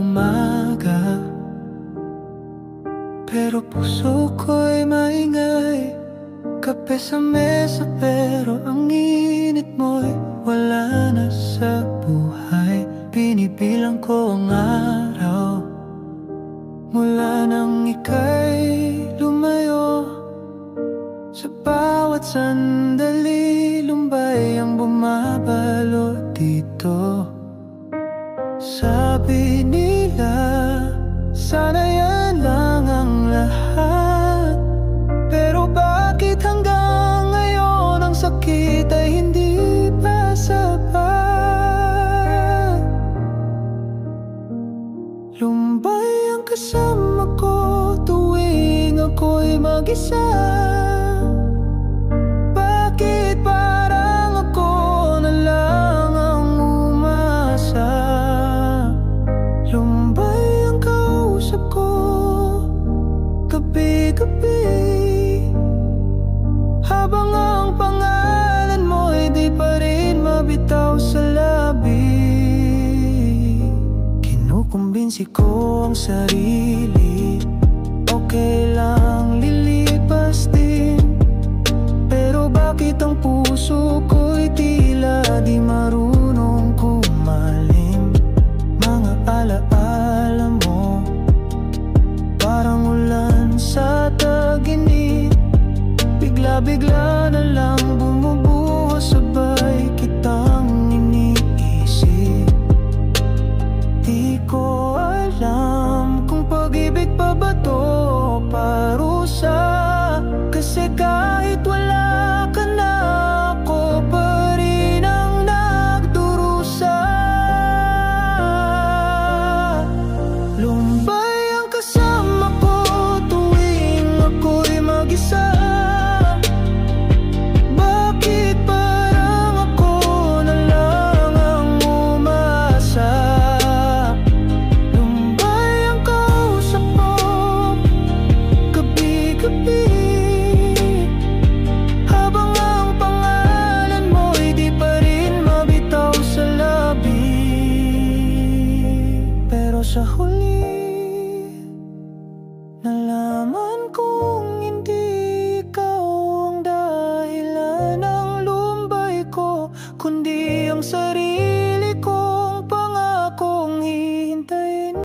umaga, pero puso ko'y maingay. Kape sa mesa pero ang init mo'y wala na sa buhay. Binibilang ko ang araw mula nang ika'y lumayo. Sa bawat sandali, lumbay ang bumabalo dito. Sabi nila, sana yan lang ang lahat. Pero bakit hanggang ngayon ang sakit ay hindi pa sapat? Lumbay ang kasama ko tuwing ako'y mag-isa. Bakit parang ako na lang ang umasa? Lumbay ang kausap ko gabi-gabi, habang ang pangalan mo'y di pa rin mabitaw sa labi. Kinukumbinsi ko ang sarili, okay lang lilipas din. Pero bakit ang puso ko'y tila di marunong kumalim? Mga alaala mo, parang ulan sa tag-init, bigla-bigla na lang bumubuhos, sabay kitang iniisip. Di ko alam kung pag-ibig pa ba to o parusa, kasi kahit wala ka na, ako pa rin ang nagdurusa. Lumbay ang kasama ko tuwing ako'y mag-isa. Bakit parang ako na lang ang umasa? Lumbay ang kausap mo gabi-gabi, habang ang pangalan mo'y di pa rin mabitaw sa labi. Pero sa huli